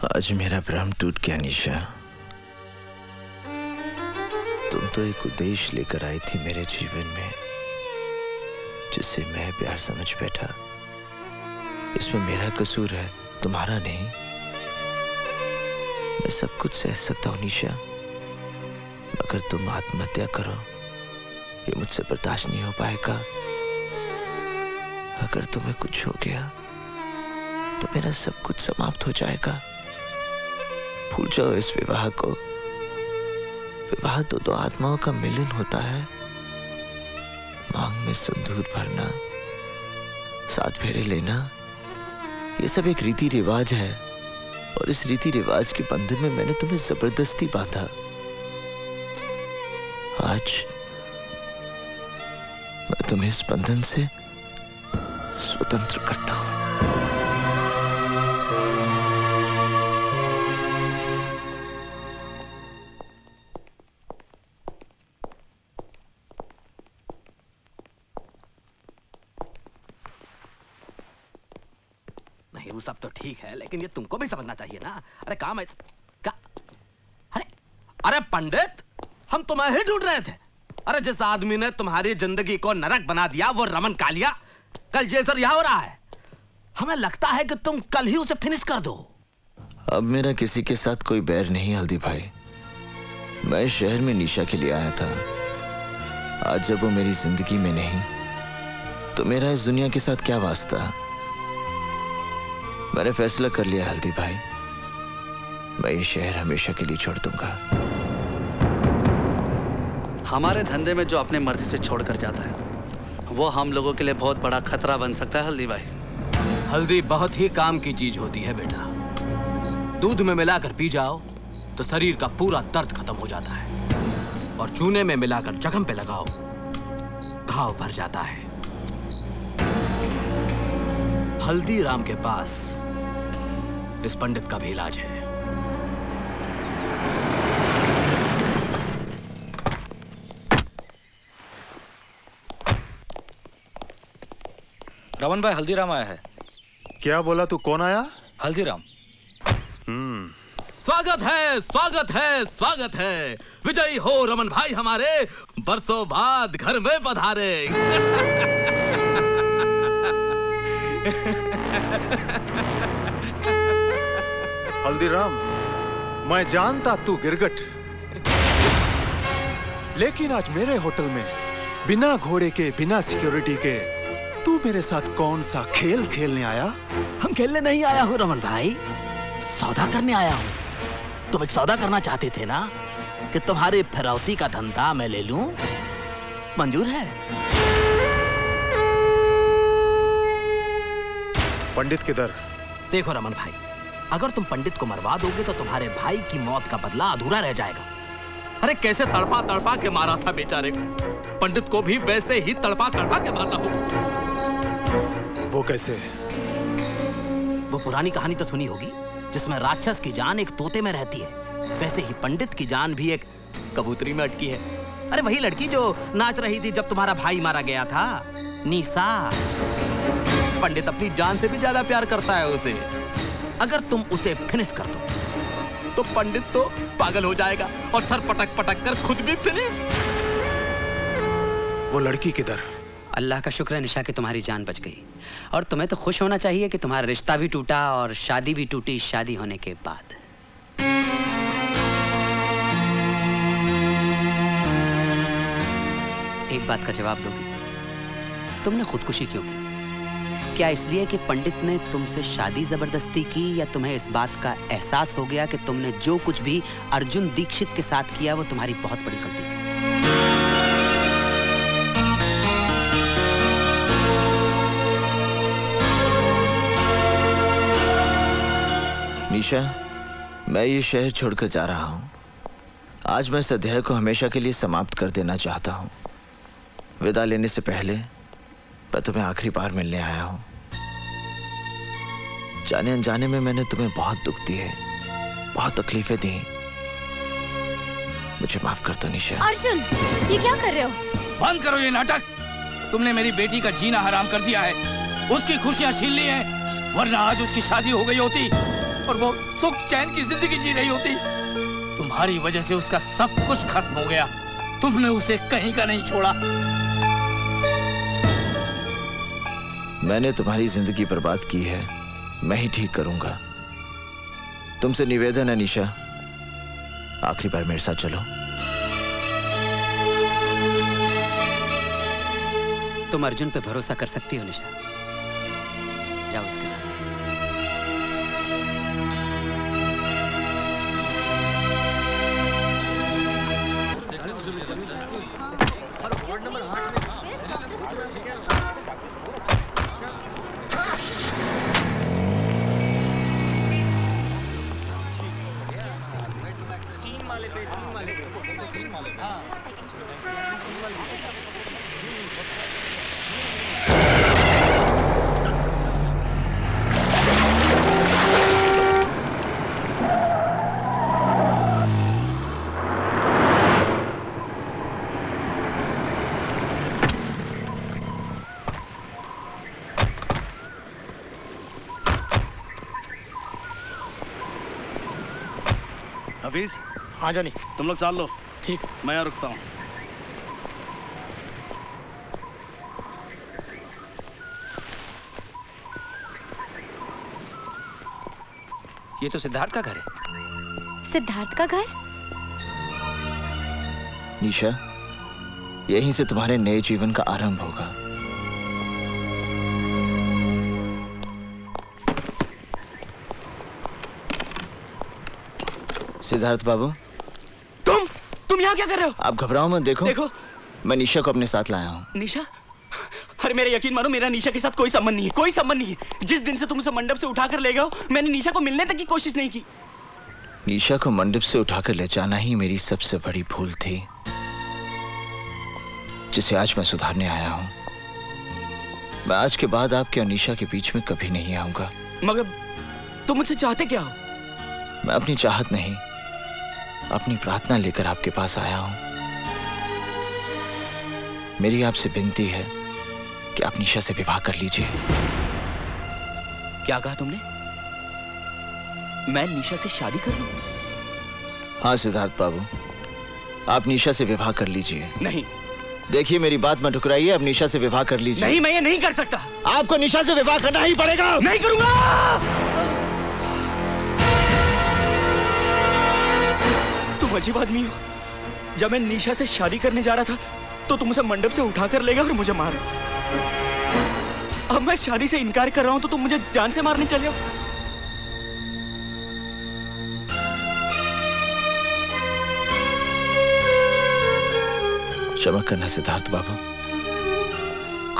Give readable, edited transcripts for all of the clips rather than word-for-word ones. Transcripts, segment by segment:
आज मेरा भ्रम टूट गया निशा। तुम तो एक उद्देश्य लेकर आई थी मेरे जीवन में, जिसे मैं प्यार समझ बैठा। इसमें मेरा कसूर है, तुम्हारा नहीं। मैं सब कुछ सह सकता हूं निशा, मगर तुम आत्महत्या करो ये मुझसे बर्दाश्त नहीं हो पाएगा। अगर तुम्हें कुछ हो गया तो मेरा सब कुछ समाप्त हो जाएगा। भूल जाओ इस विवाह को। विवाह तो दो आत्माओं का मिलन होता है। मांग में सिंदूर भरना, 7 फेरे लेना, ये सब एक रीति रिवाज है, और इस रीति रिवाज के बंधन में मैंने तुम्हें जबरदस्ती बांधा। आज मैं तुम्हें इस बंधन से स्वतंत्र करता हूं। नहीं, वो सब तो ठीक है, लेकिन ये तुमको भी समझना चाहिए ना। अरे काम है क्या? अरे पंडित, हम तुम्हें ही ढूंढ रहे थे। अरे जिस आदमी ने तुम्हारी जिंदगी को नरक बना दिया वो रमन कालिया कल जेल से रिहा हो रहा है। हमें लगता है कि तुम कल ही उसे फिनिश कर दो। अब मेरा किसी के साथ कोई बैर नहीं हल्दी भाई। मैं शहर में निशा के लिए आया था। आज जब वो मेरी जिंदगी में नहीं तो मेरा इस दुनिया के साथ क्या वास्ता। मैंने फैसला कर लिया हल्दी भाई, मैं ये शहर हमेशा के लिए छोड़ दूंगा। हमारे धंधे में जो अपने मर्जी से छोड़कर जाता है वो हम लोगों के लिए बहुत बड़ा खतरा बन सकता है हल्दी भाई। हल्दी बहुत ही काम की चीज होती है बेटा। दूध में मिलाकर पी जाओ तो शरीर का पूरा दर्द खत्म हो जाता है, और चूने में मिलाकर जख्म पे लगाओ घाव भर जाता है। हल्दीराम के पास इस पंडित का भी इलाज है। रमन भाई, हल्दीराम आया है। क्या बोला तू? कौन आया? हल्दीराम। स्वागत है, स्वागत है, स्वागत है। विजयी हो रमन भाई हमारे, बरसों बाद घर में पधारे। हल्दीराम, मैं जानता तू गिरगट, लेकिन आज मेरे होटल में बिना घोड़े के, बिना सिक्योरिटी के तू मेरे साथ कौन सा खेल खेलने आया? हम खेलने नहीं आया हूँ रमन भाई, सौदा करने आया हूँ। तुम एक सौदा करना चाहते थे ना कि तुम्हारी फिरौती का धंधा मैं ले लूं, मंजूर है? पंडित किधर? देखो रमन भाई, अगर तुम पंडित को मरवा दोगे तो तुम्हारे भाई की मौत का बदला अधूरा रह जाएगा। अरे कैसे तड़पा तड़पा के मारा था बेचारे को, पंडित को भी वैसे ही तड़पा तड़पा के मारना होगा। वो कैसे? वो पुरानी कहानी तो सुनी होगी जिसमें राक्षस की जान एक तोते में रहती है, वैसे ही पंडित की जान भी एक कबूतरी में अटकी है। अरे वही लड़की जो नाच रही थी जब तुम्हारा भाई मारा गया था, निशा। पंडित अपनी जान से भी ज्यादा प्यार करता है उसे। अगर तुम उसे फिनिश कर दो तो पंडित तो पागल हो जाएगा और सर पटक पटक कर खुद भी फिनिश। वो लड़की किधर? अल्लाह का शुक्र है निशा कि तुम्हारी जान बच गई, और तुम्हें तो खुश होना चाहिए कि तुम्हारा रिश्ता भी टूटा और शादी भी टूटी शादी होने के बाद। एक बात का जवाब दोगी, तुमने खुदकुशी क्यों की? क्या इसलिए कि पंडित ने तुमसे शादी जबरदस्ती की, या तुम्हें इस बात का एहसास हो गया कि तुमने जो कुछ भी अर्जुन दीक्षित के साथ किया वो तुम्हारी बहुत बड़ी गलती थी? निशा, मैं ये शहर छोड़कर जा रहा हूं। आज मैं इस अध्याय को हमेशा के लिए समाप्त कर देना चाहता हूं। विदा लेने से पहले मैं तुम्हें आखिरी बार मिलने आया हूं। जाने अनजाने में मैंने तुम्हें बहुत दुख दिए, बहुत तकलीफें दी। मुझे माफ कर दो निशा। अर्जुन, ये क्या कर रहे हो? बंद करो ये नाटक। तुमने मेरी बेटी का जीना हराम कर दिया है, उसकी खुशियां छीन ली हैं, वरना आज उसकी शादी हो गई होती और वो सुख चैन की जिंदगी जी रही होती। तुम्हारी वजह से उसका सब कुछ खत्म हो गया। तुमने उसे कहीं का नहीं छोड़ा। मैंने तुम्हारी जिंदगी बर्बाद की है, मैं ही ठीक करूंगा। तुमसे निवेदन है निशा, आखिरी बार मेरे साथ चलो। तुम अर्जुन पे भरोसा कर सकती हो निशा, जाओ उसके साथ। हफीज, हाँ जानी, तुम लोग चाल लो। ठीक। मैं यहाँ रुकता हूँ। ये तो सिद्धार्थ का घर है। सिद्धार्थ का घर? निशा, यहीं से तुम्हारे नए जीवन का आरंभ होगा। सिद्धार्थ बाबू, तुम यहाँ क्या कर रहे हो? आप घबराओ मत। देखो मैं निशा को अपने साथ लाया हूँ। निशा? अरे मेरा यकीन मानो, मेरा निशा के साथ कोई संबंध नहीं है, कोई संबंध नहीं है। जिस दिन से तुम उसे मंडप से उठाकर ले गए हो, मैंने निशा को मिलने तक की कोशिश नहीं की। निशा को मंडप से उठाकर ले जाना ही मेरी सबसे बड़ी भूल थी, जिसे आज मैं सुधारने आया हूँ। मैं आज के बाद आपके और निशा के बीच में कभी नहीं आऊंगा। मगर तुम मुझसे चाहते क्या हो? मैं अपनी चाहत नहीं, अपनी प्रार्थना लेकर आपके पास आया हूं। मेरी आपसे विनती है कि आप निशा से विवाह कर लीजिए। क्या कहा तुमने? मैं निशा से शादी कर लूं? हाँ सिद्धार्थ बाबू, आप निशा से विवाह कर लीजिए। नहीं। देखिए मेरी बात मत ठुकराइए, आप निशा से विवाह कर लीजिए। नहीं, मैं ये नहीं कर सकता। आपको निशा से विवाह करना ही पड़ेगा। नहीं करूंगा। तुम अजीब आदमी हो। जब मैं निशा से शादी करने जा रहा था तो तुम उसे मंडप से उठाकर ले गए और मुझे मारा। अब मैं शादी से इनकार कर रहा हूं तो तुम मुझे जान से मारने चले हो। क्षमा करना सिद्धार्थ बाबू,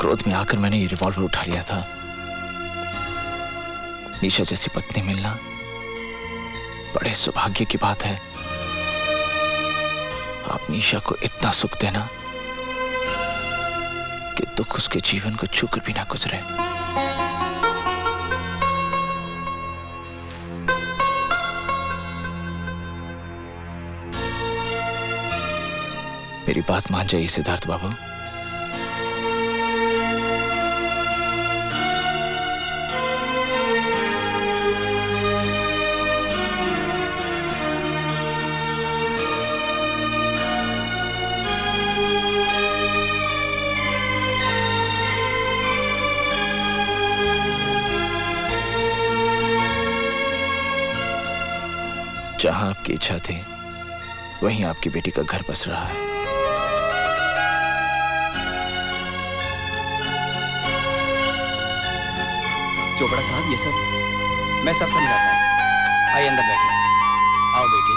क्रोध में आकर मैंने ये रिवॉल्वर उठा लिया था। निशा जैसी पत्नी मिलना बड़े सौभाग्य की बात है। आप निशा को इतना सुख देना कि दुख उसके जीवन को छूकर भी ना गुजरे। मेरी बात मान जाइए सिद्धार्थ बाबू। जहां आपकी इच्छा थी वहीं आपकी बेटी का घर बस रहा है। चोपड़ा साहब, ये सब मैं सब समझाता हूँ। आइए अंदर बैठिए। आओ बेटी।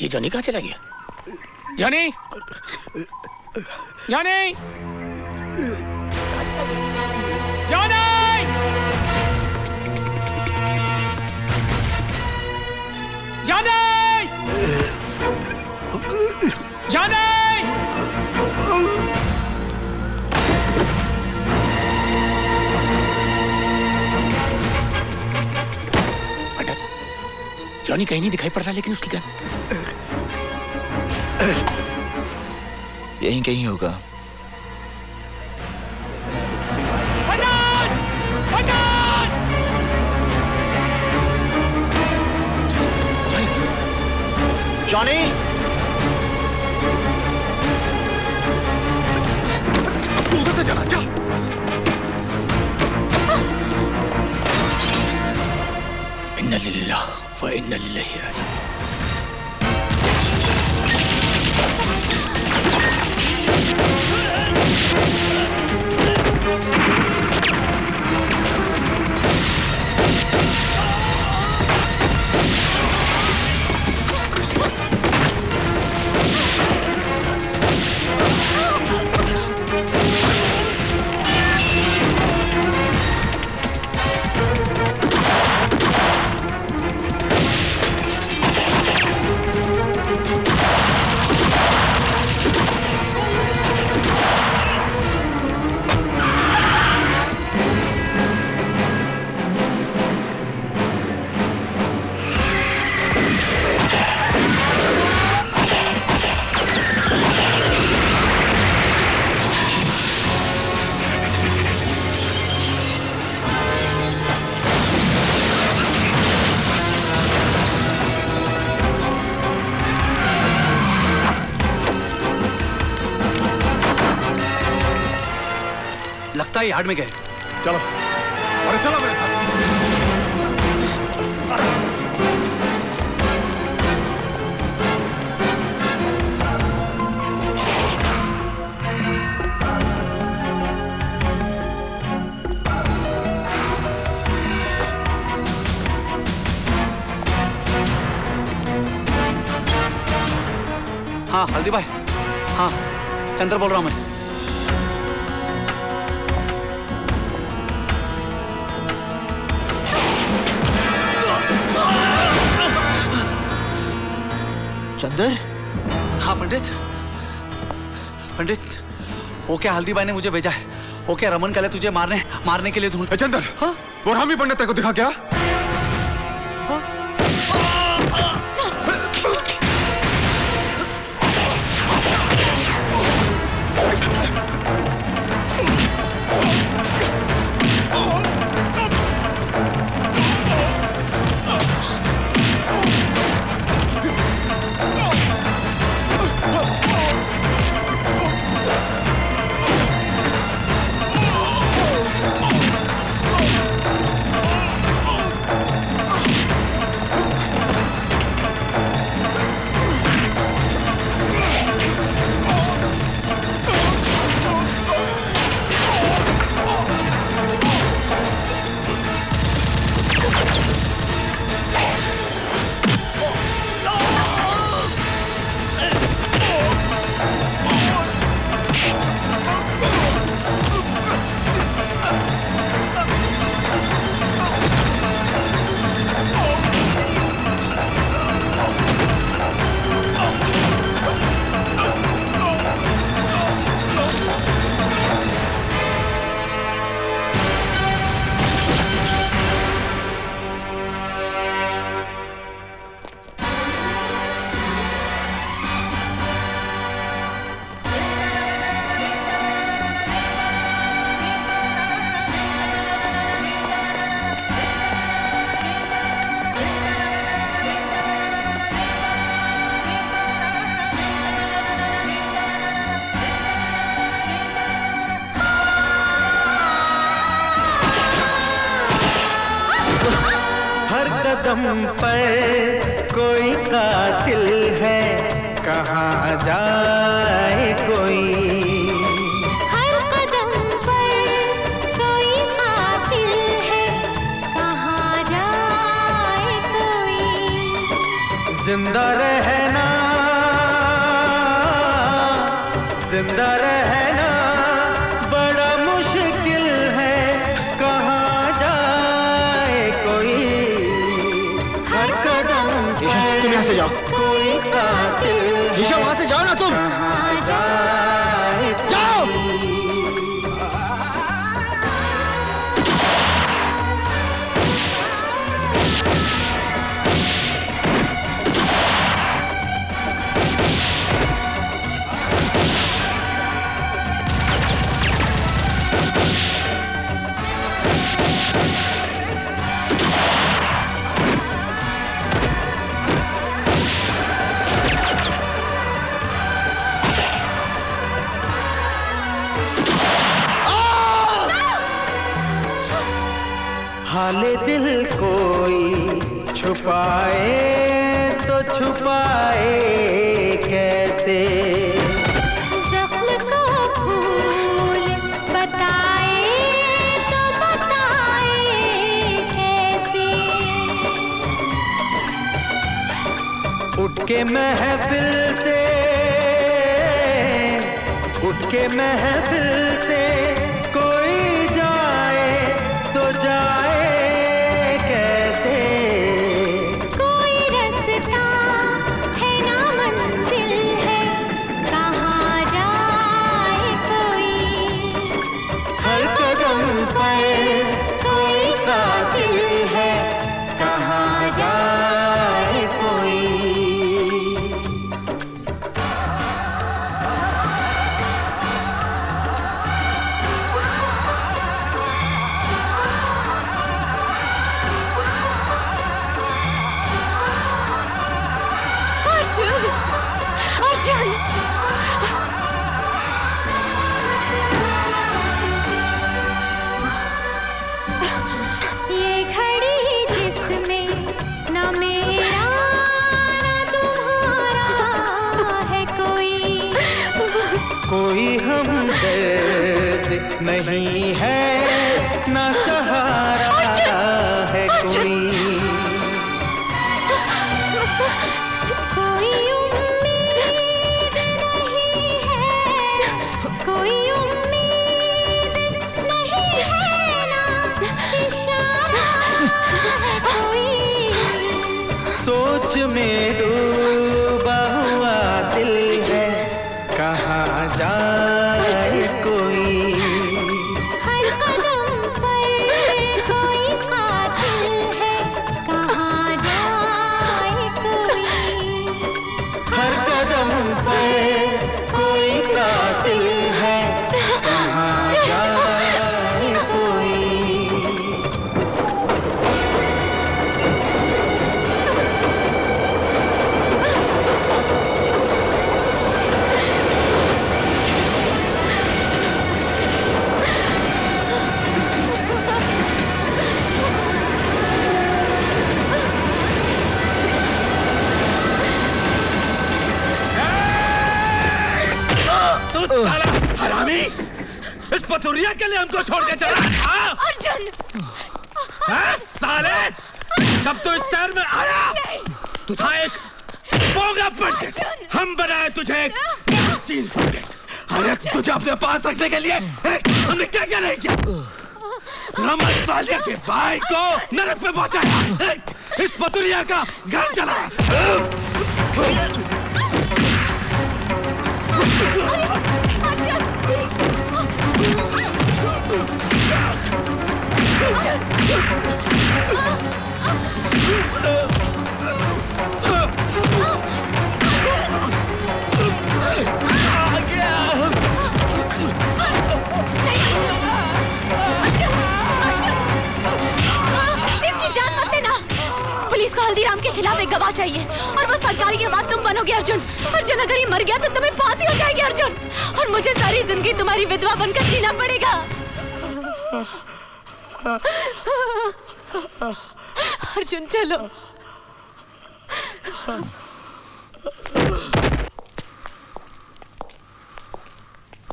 ये जॉनी कहाँ चला गया? Johnny! Johnny! Johnny! Johnny! Johnny! Johnny कहीं नहीं दिखाई पड़ता, लेकिन उसकी गन चल। यहीं कहीं होगा। जॉनी, तू उधर से चला जा। इन्ना लिल्लाह व इन्ना इलैहि राजिऊन। लगता है यार्ड में गए। चलो, अरे चलो मेरे साथ। हाँ हल्दी भाई, हाँ चंद्र बोल रहा हूँ मैं। चंदर? हाँ पंडित, पंडित वो क्या हल्दी भाई ने मुझे भेजा है। वो क्या रमन कल तुझे मारने के लिए ढूंढ। चंदर, हाँ? वो रामी पंडित तेरे को दिखा क्या? कदम पर कोई कातिल है, कहाँ जाए कोई। हर कदम पर कोई कातिल है, कहाँ जाए कोई। जिंदा रहना, जिंदा रहना बड़ा मुश्किल है, कहाँ जाए कोई। हर कदम पर तुम यहाँ से जाओ। कोई कातिल ईशा वहां से जाओ ना तुम। कहाँ जाए जाओ। हाल दिल कोई छुपाए तो छुपाए कैसे, ज़ख्म को फूल बताए तो बताए कैसे, उठ के महफिल से, उठ के महफिल से कोई जाए तो जाए कैसे, कोई रास्ता है ना मंजिल है, कहाँ जाए कोई, हर कदम पर कोई कातिल है, कहाँ जाए कोई। अर्जुन, ये घड़ी जिसमें न मेरा न तुम्हारा है कोई, कोई हमदर्द नहीं है ना सहारा है कोई, कोई उम्मीद नहीं है, कोई उम्मीद नहीं है ना इशारा है कोई, सोच में डूबा हुआ दिल है, कहाँ जाए कोई, हर कदम पर कोई कातिल है, कहाँ जाए कोई, हर कदम पर कोई कातिल है, कहाँ जाए कोई। तू साला हरामी, इस पथुरिया के लिए हमको छोड़ के चला। हाँ? अर्जुन, हाँ? साले, जब तू इस शहर में आया तू था एक बोगा पंडित, हम बनाए तुझे एक चीन पंडित। अरे तुझे अपने पास रखने के लिए हमने क्या क्या नहीं किया। रमन पालिया के भाई को नरक में पहुंचाया, इस पथुरिया का घर चलाया। इसकी जान मत लेना। पुलिस को हल्दीराम के खिलाफ एक गवाह चाहिए और वो सरकारी गवाह तुम बनोगे अर्जुन। अर्जुन अगर ये मर गया तो तुम्हें फांसी हो जाएगी अर्जुन, और मुझे सारी जिंदगी तुम्हारी विधवा बनकर जीना पड़ेगा। अर्जुन चलो।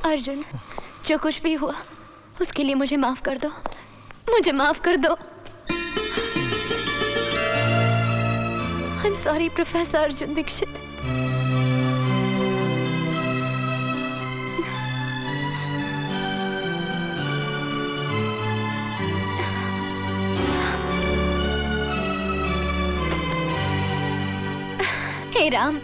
अर्जुन, जो कुछ भी हुआ उसके लिए मुझे माफ कर दो, मुझे माफ कर दो। I'm sorry, professor Arjun Dikshit. हे राम,